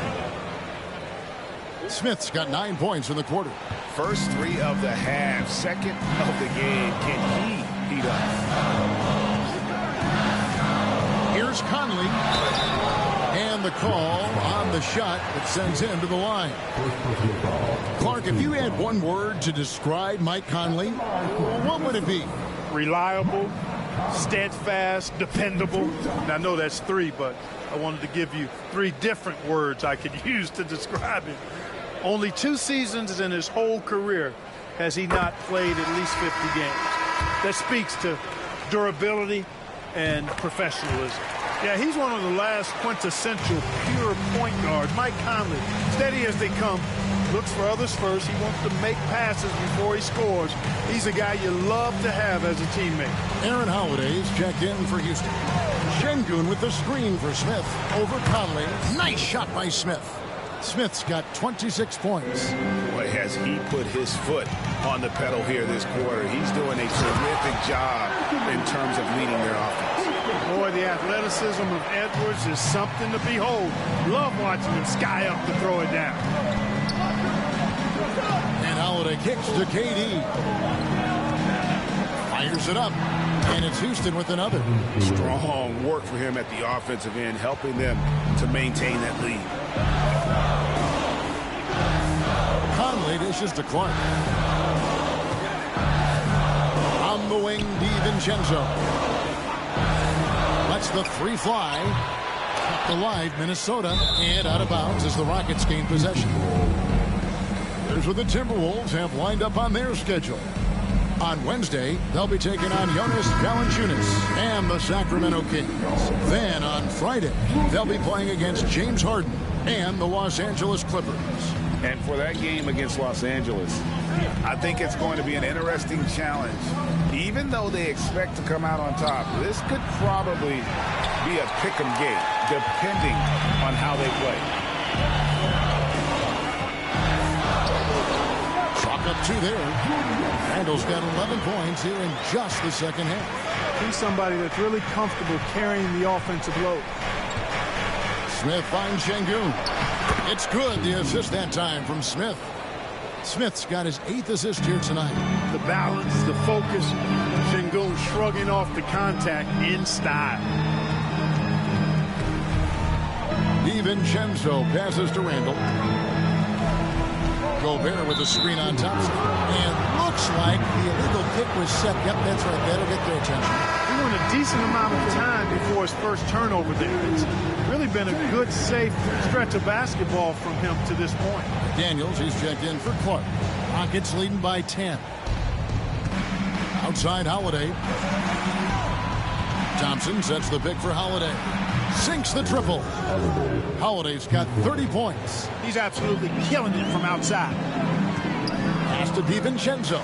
Smith's got 9 points in the quarter. First 3 of the half, second of the game. Can he heat up? Here's Conley. And the call on the shot that sends him to the line. Clark, if you had one word to describe Mike Conley, what would it be? Reliable, steadfast, dependable. And I know that's 3, but I wanted to give you 3 different words I could use to describe him. Only 2 seasons in his whole career has he not played at least 50 games. That speaks to durability and professionalism. Yeah, he's one of the last quintessential pure point guards. Mike Conley, steady as they come, looks for others first. He wants to make passes before he scores. He's a guy you love to have as a teammate. Aaron Holiday's checked in for Houston. Şengün with the screen for Smith over Conley. Nice shot by Smith. Smith's got 26 points. Boy, has he put his foot on the pedal here this quarter. He's doing a terrific job in terms of leading their offense. Boy, the athleticism of Edwards is something to behold. Love watching him sky up to throw it down. And Holiday kicks to KD. Fires it up. And it's Houston with another. Strong work for him at the offensive end, helping them to maintain that lead. Conley dishes to Clark. On the wing, DiVincenzo. Let's Lets the three fly. Kept alive, Minnesota, and out of bounds as the Rockets gain possession. Here's what the Timberwolves have lined up on their schedule. On Wednesday, they'll be taking on Jonas Valanciunas and the Sacramento Kings. Then on Friday, they'll be playing against James Harden and the Los Angeles Clippers. And for that game against Los Angeles, I think it's going to be an interesting challenge. Even though they expect to come out on top, this could probably be a pick-em game, depending on how they play. Chalk up 2 there. Randall's got 11 points here in just the second half. He's somebody that's really comfortable carrying the offensive load. Smith finds Şengün. It's good, the assist that time from Smith. Smith's got his 8th assist here tonight. The balance, the focus. Şengün shrugging off the contact in style. DiVincenzo passes to Randall. Gobert with the screen on Thompson. And looks like the illegal kick was set. Yep, that's right. That'll get their attention. He went a decent amount of time before his first turnover there. It's really been a good, safe stretch of basketball from him to this point. Daniels, he's checked in for Clark. Rockets leading by 10. Outside Holiday. Thompson sets the pick for Holiday. Sinks the triple. Holiday's got 30 points. He's absolutely killing it from outside. Pass to DiVincenzo.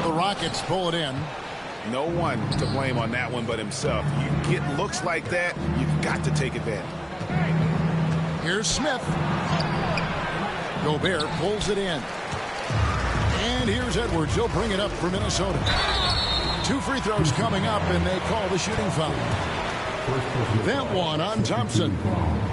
The Rockets pull it in. No one to blame on that one but himself. You get looks like that, you've got to take advantage. Here's Smith. Gobert pulls it in. And here's Edwards. He'll bring it up for Minnesota. 2 free throws coming up, and they call the shooting foul. That one on Thompson.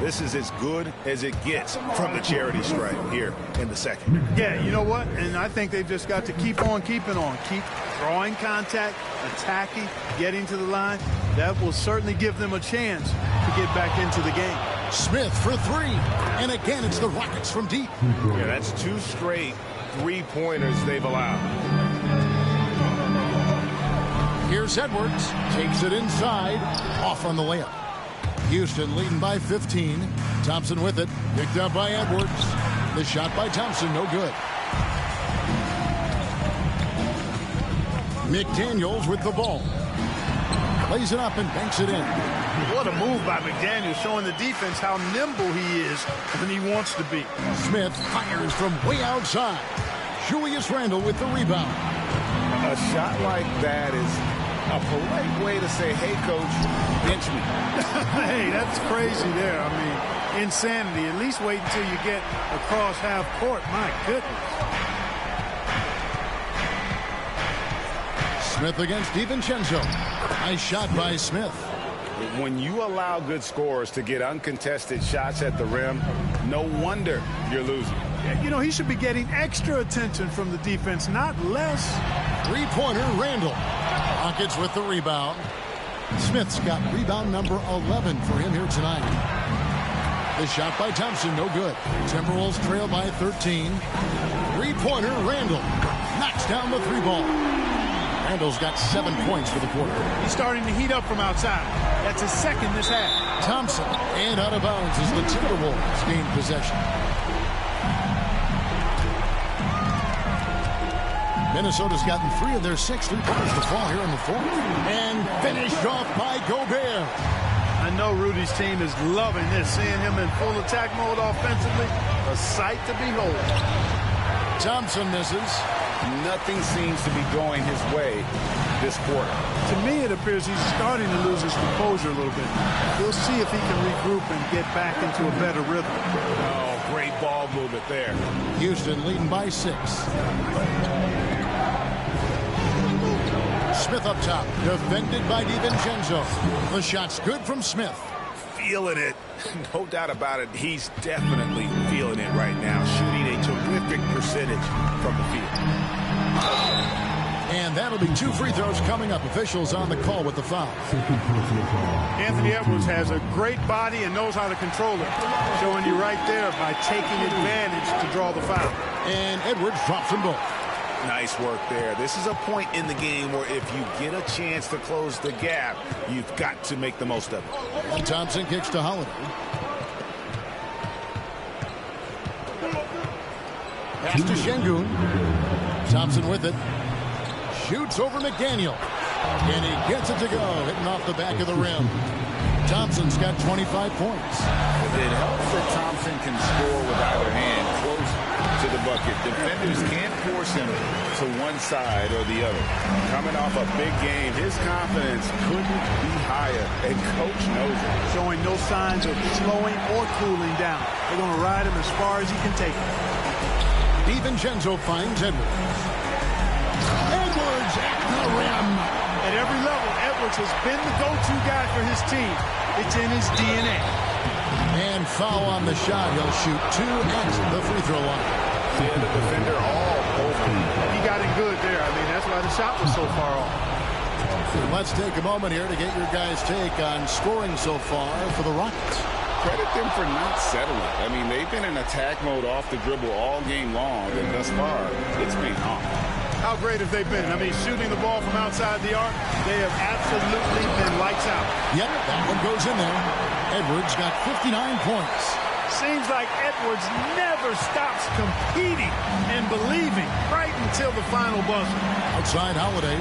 This is as good as it gets from the charity stripe here in the second. Yeah, you know what? And I think they've just got to keep on keeping on. Keep drawing contact, attacking, getting to the line. That will certainly give them a chance to get back into the game. Smith for 3. And again, it's the Rockets from deep. Yeah, that's 2 straight three-pointers they've allowed. Here's Edwards. Takes it inside. Off on the layup. Houston leading by 15. Thompson with it. Picked up by Edwards. The shot by Thompson, no good. McDaniels with the ball. Plays it up and banks it in. What a move by McDaniels, showing the defense how nimble he is when he wants to be. Smith fires from way outside. Julius Randle with the rebound. A shot like that is a polite way to say, hey, coach, bench me. Hey, that's crazy there. I mean, insanity. At least wait until you get across half court. My goodness. Smith against DiVincenzo. Nice shot by Smith. When you allow good scorers to get uncontested shots at the rim, no wonder you're losing. You know, he should be getting extra attention from the defense, not less. Three-pointer, Randall. Rockets with the rebound. Smith's got rebound number 11 for him here tonight. The shot by Thompson, no good. Timberwolves trail by 13. Three-pointer, Randall. Knocks down the 3-ball. Randall's got 7 points for the quarter. He's starting to heat up from outside. That's his second this half. Thompson, and out of bounds as the Timberwolves gain possession. Minnesota's gotten 3 of their 6 3-pointers to fall here in the fourth. And finished off by Gobert. I know Rudy's team is loving this, seeing him in full attack mode offensively. A sight to behold. Thompson misses. Nothing seems to be going his way this quarter. To me, it appears he's starting to lose his composure a little bit. We'll see if he can regroup and get back into a better rhythm. Oh, great ball movement there. Houston leading by 6. Smith up top, defended by DiVincenzo. The shot's good from Smith. Feeling it. No doubt about it. He's definitely feeling it right now. Shooting a terrific percentage from the field. And that'll be 2 free throws coming up. Officials on the call with the foul. Anthony Edwards has a great body and knows how to control it. Showing you right there by taking advantage to draw the foul. And Edwards drops them both. Nice work there. This is a point in the game where if you get a chance to close the gap, you've got to make the most of it. And Thompson kicks to Holiday. Pass to Şengün. Thompson with it. Shoots over McDaniel. And he gets it to go, hitting off the back of the rim. Thompson's got 25 points. It helps that Thompson can score with either hand close to the bucket. Defenders can't force him to one side or the other. Coming off a big game, his confidence couldn't be higher, and Coach knows it. Showing no signs of slowing or cooling down. They're going to ride him as far as he can take him. DiVincenzo finds Edwards. Edwards at the rim. At every level, Edwards has been the go-to guy for his team. It's in his DNA. And foul on the shot. He'll shoot 2 at the free throw line. Yeah, the defender all over him. He got in good there. I mean, that's why the shot was so far off. Let's take a moment here to get your guys' take on scoring so far for the Rockets. Credit them for not settling. I mean, they've been in attack mode off the dribble all game long, and thus far, it's been off. How great have they been? I mean, shooting the ball from outside the arc, they have absolutely been lights out. Yep, that one goes in there. Edwards got 59 points. Seems like Edwards never stops competing and believing right until the final buzzer. Outside Holiday.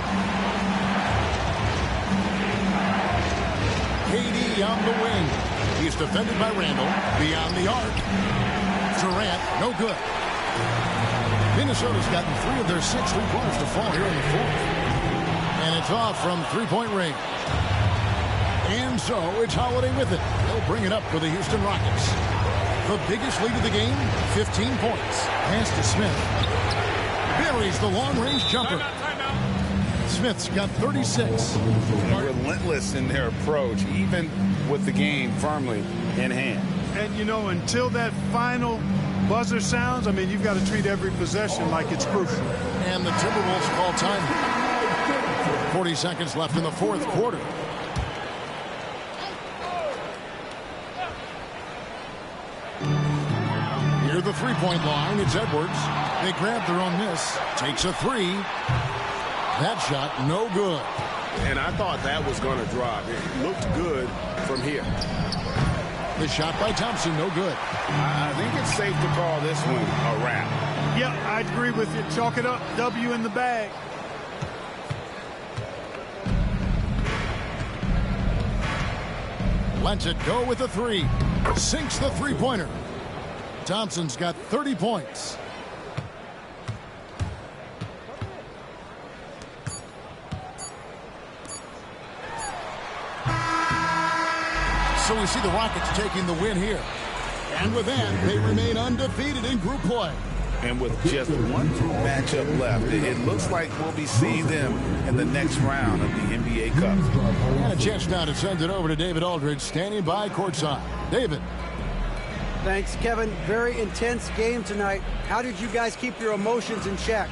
KD on the wing. He's defended by Randall. Beyond the arc. Durant, no good. Minnesota's gotten 3 of their 6 3-pointers to fall here in the 4th. And it's off from three-point range. And so it's Holiday with it. They'll bring it up for the Houston Rockets. The biggest lead of the game, 15 points. Pass to Smith. Buries the long-range jumper. Smith's got 36. Relentless in their approach, even with the game firmly in hand. And, you know, until that final buzzer sounds, I mean, you've got to treat every possession like it's crucial. And the Timberwolves call time. 40 seconds left in the 4th quarter. Near the three-point line, it's Edwards. They grab their own miss. Takes a 3. That shot, no good. And I thought that was going to drop. It looked good from here. The shot by Thompson, no good. I think it's safe to call this one a wrap. Yeah, I agree with you. Chalk it up. W in the bag. Lets it go with a 3. Sinks the three-pointer. Thompson's got 30 points. So we see the Rockets taking the win here. And with that, they remain undefeated in group play. And with just one group matchup left, it looks like we'll be seeing them in the next round of the NBA Cup. And a chance now to send it over to David Aldridge, standing by courtside. David. Thanks, Kevin. Very intense game tonight. How did you guys keep your emotions in check?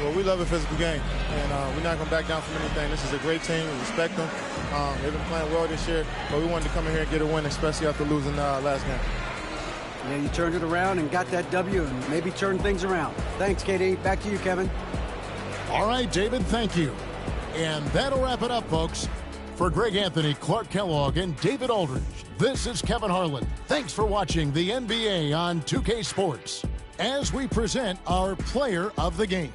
Well, we love a physical game, and we're not going to back down from anything. This is a great team. We respect them. They've been playing well this year, but we wanted to come in here and get a win, especially after losing last game. Yeah, you turned it around and got that W and maybe turned things around. Thanks, KD. Back to you, Kevin. All right, David, thank you. And that'll wrap it up, folks. For Greg Anthony, Clark Kellogg, and David Aldridge, this is Kevin Harlan. Thanks for watching the NBA on 2K Sports as we present our player of the game.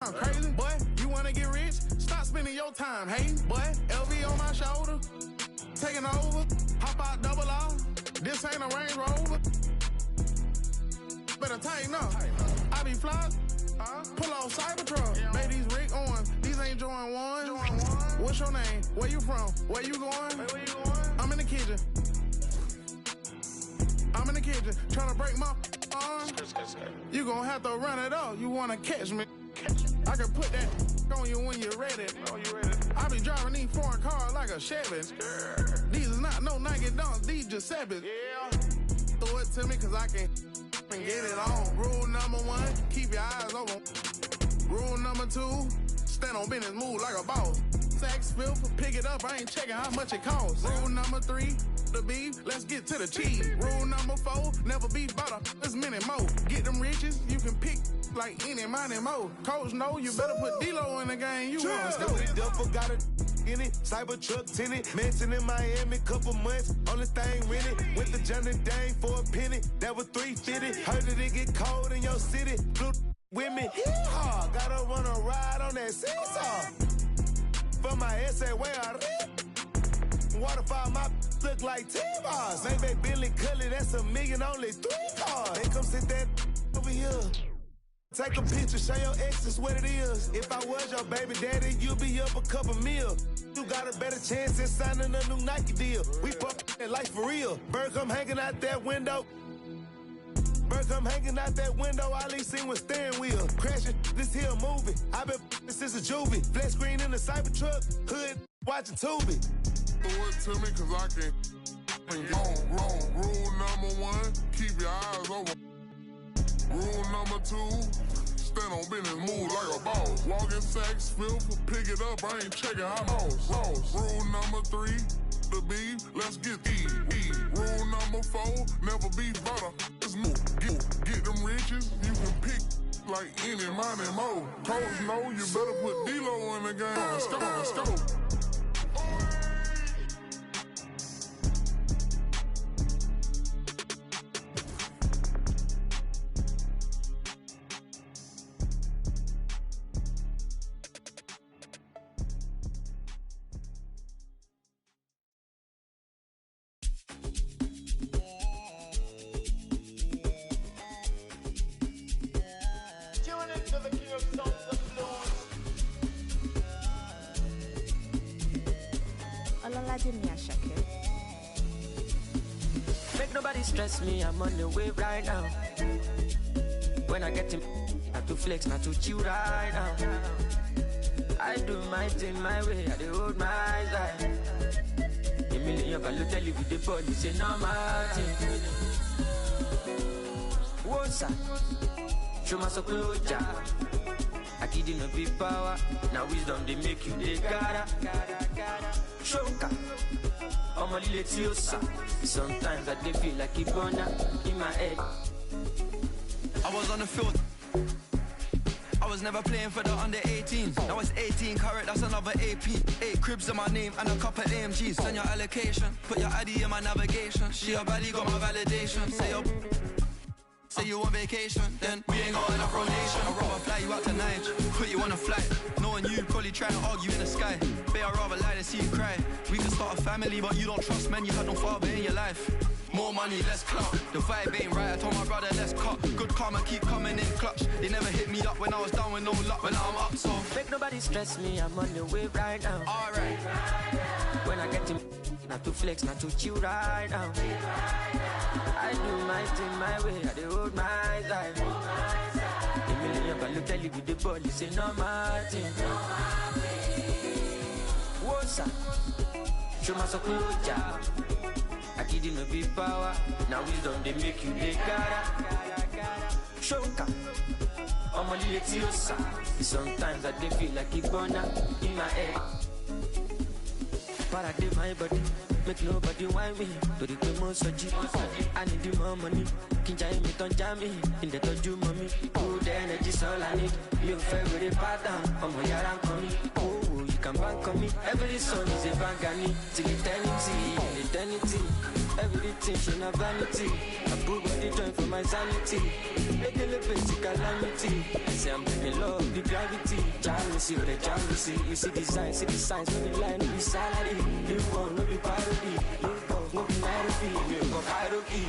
Crazy, boy, you wanna get rich? Stop spending your time hating, boy. LV on my shoulder, taking over, hop out double R. This ain't a Range Rover. Better tighten up. I be fly, Pull off Cybertruck. Made these Rick Owens. These ain't Join One. What's your name? Where you from? Where you going? I'm in the kitchen. Trying to break my arm. You gon' have to run it up. You wanna catch me? I can put that on you when you're ready. I be driving these foreign cars like a Chevy. These is not no Nike Dunks, these Giuseppe's. Throw it to me cause I can get it on. Rule number 1, keep your eyes open. Rule number 2, stand on business, move like a boss. Sacks, filth, pick it up, I ain't checking how much it costs. Rule number 3, the beef, let's get to the cheese. Rule number 4, never be butter, there's many more. Get them riches, you can pick like any money more. Coach know you better put D-Lo in the game, you wanna score. Duffel got it in it, Cybertruck tinted, mansion in Miami, couple months, only thing rented. Went to Johnny Dang for a penny, that was $350. Heard that it get cold in your city, blue with me. Yeehaw, gotta run a ride on that seesaw. For my essay, where I rip. Waterfall, my look like T-Bars. Maybe Billy Cully, that's $1 million, only 3 cars. They come sit that over here. Take a picture, show your exes what it is. If I was your baby daddy, you'd be up a couple mil. You got a better chance at signing a new Nike deal. We fuck that life for real. Bird come hanging out that window. All he seen was steering wheel. Crashing this here movie. I been since a juvie. Flat screen in the Cybertruck. Hood watching Tubi. Throw it to me cause I can wrong. Rule number 1, keep your eyes open. Rule number 2, stand on business, move like a boss. Walking sacks, filth, pick it up, I ain't checking how lost. Rule number 3, the beef, let's get eat. Rule number 4, never be butter, let's move. Get them riches, you can pick like any money more. Coach know you better put D-Lo in the game. Let's go. Make nobody stress me, I'm on the way right now. When I get him, not to flex, not to chill right now. I do my thing my way, I do hold my side. A million value tell you with the body, say no matter. What's up? Show my closure. I kid no big power. Now wisdom they make you they gotta. Shoka. I'm a little sir. Sometimes I dey feel like a burner in my head. I was on the field. I was never playing for the under 18s. Now it's 18 carat, that's another AP. 8 cribs in my name and a couple AMGs. Send your allocation, put your ID in my navigation. She your body got my validation. Say you on vacation, then we ain't got enough rotation. I'd rather fly you out to Niger, put you on a flight. Knowing you probably trying to argue in the sky. But I'd rather lie than see you cry. We can start a family, but you don't trust men. You had no father in your life. More money, less clout. The vibe ain't right, I told my brother, let's cut. Good karma keep coming in clutch. They never hit me up when I was down with no luck. But now I'm up, so make nobody stress me, I'm on the way right now. Alright. When I get him, not to flex, not to chill right now. I do my thing my way, I do hold my side. A million value tell you with the body, say no matter. What's up? Show my closure. I kid no big power. Now wisdom they make you they gotta. Shoka. I'm a little sir. Sometimes I dey feel like a burner in my head. Paradigm my body. Make nobody whine me. To the most I need the more money. Kinja me don't jam me. In the touch you mommy. Good energy's all I need. You favorite pattern. I'm a yaran coming. Oh, you can bank on me. Every song is a bangani. Till eternity. Everything she not vanity. I put body joint for my sanity. Make a little bit calamity. I say I'm bringing love, the gravity. Jealousy, the jealousy. You see the signs, no be line, no be salary. You won't, no be parody. You won't, no be hierarchy. You go hierarchy.